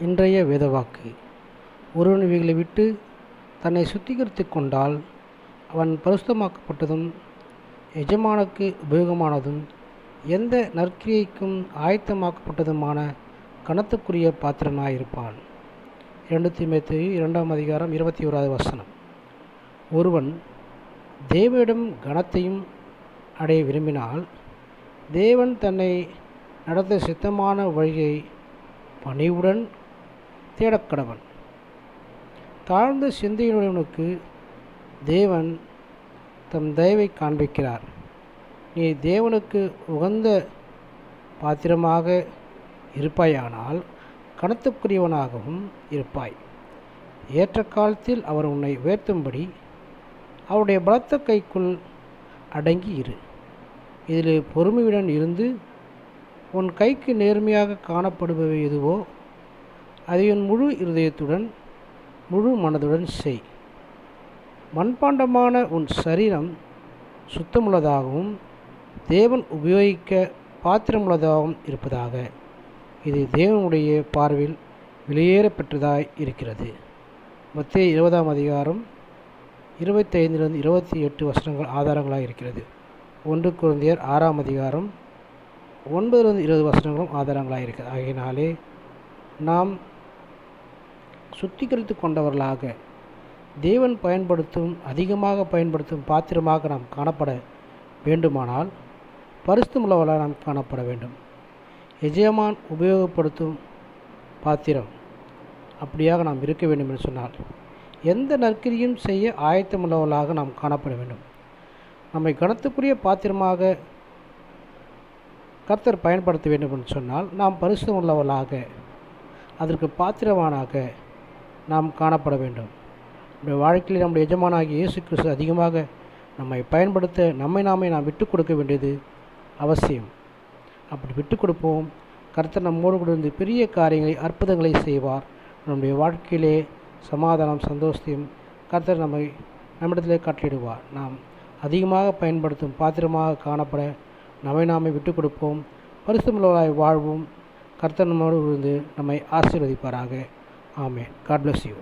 இன்றைய வேதவாக்கு. ஒருவன் இவைகளை விட்டு தன்னை சுத்திகரித்து கொண்டால் அவன் பரிசுத்தமாக்கப்பட்டதும் எஜமானுக்கு உபயோகமானதும் எந்த நற்கிரியைக்கும் ஆயத்தமாக்கப்பட்டதுமான கனத்துக்குரிய பாத்திரனாயிருப்பான். 2 தீமோத்தேயு 2:21. ஒருவன் தேவனிடம் கனத்தையும் அடைய விரும்பினால் தேவன் தன்னை நடத்த சித்தமான வழியை பணிவுடன் தேடக்கடவன். தாழ்ந்த சிந்தையுடையவனுக்கு தேவன் தம் தயவை காண்பிக்கிறார். நீ தேவனுக்கு உகந்த பாத்திரமாக இருப்பாயானால் கனத்துக்குரியவனாகவும் இருப்பாய். ஏற்ற காலத்தில் அவர் உன்னை உயர்த்தும்படி அவருடைய பலத்த கைக்குள் அடங்கி இரு. இதில் பொறுமையுடன் இருந்து உன் கைக்கு நேர்மையாக காணப்படுபவை எதுவோ அதை உன் முழு இருதயத்துடன் முழு மனதுடன் செய். மண்பாண்டமான உன் சரீரம் சுத்தமுள்ளதாகவும் தேவன் உபயோகிக்க பாத்திரமுள்ளதாகவும் இருப்பதாக. இது தேவனுடைய பார்வையில் வெளியேறப்பெற்றதாய் இருக்கிறது. மத்தேயு 20:25-28 ஆதாரங்களாக இருக்கிறது. 1 கொரிந்தியர் 6:9-20 ஆதாரங்களாக இருக்கிறது. ஆகையினாலே நாம் சுத்திகரித்து கொண்டவர்களாக தேவன் அதிகமாக பயன்படுத்தும் பாத்திரமாக நாம் காணப்பட வேண்டுமானால் பரிசுத்தமுள்ளவர்களாக நாம் காணப்பட வேண்டும். எஜமான் உபயோகப்படுத்தும் பாத்திரம் அப்படியாக நாம் இருக்க வேண்டும் என்று சொன்னால் எந்த நற்கிரியும் செய்ய ஆயத்தமுள்ளவர்களாக நாம் காணப்பட வேண்டும். நம்மை கனத்துக்குரிய பாத்திரமாக கர்த்தர் பயன்படுத்த வேண்டும் என்று சொன்னால் நாம் பரிசுத்தமுள்ளவர்களாக அதற்கு பாத்திரவானாக நாம் காணப்பட வேண்டும். நம்முடைய வாழ்க்கையில் நம்முடைய எஜமானாகிய இயேசு கிறிஸ்து அதிகமாக நம்மை பயன்படுத்த நாமே நாம் விட்டுக் கொடுக்க வேண்டியது அவசியம். அப்படி விட்டுக் கொடுப்போம். கர்த்தர் நம்மோடு கூட இருந்து பெரிய காரியங்களை அற்புதங்களை செய்வார். நம்முடைய வாழ்க்கையிலே சமாதானம் சந்தோஷத்தையும் கர்த்தர் நம்மிடத்திலே கட்டளிடுவார். நாம் அதிகமாக பயன்படுத்தும் பாத்திரமாக காணப்பட நாமே விட்டுக் கொடுப்போம். பரிசுத்தமுள்ளவர்களாய் வாழ்வோம். கர்த்தர் நம்மோடு இருந்து நம்மை ஆசீர்வதிப்பாராக. ஆமென். God bless you.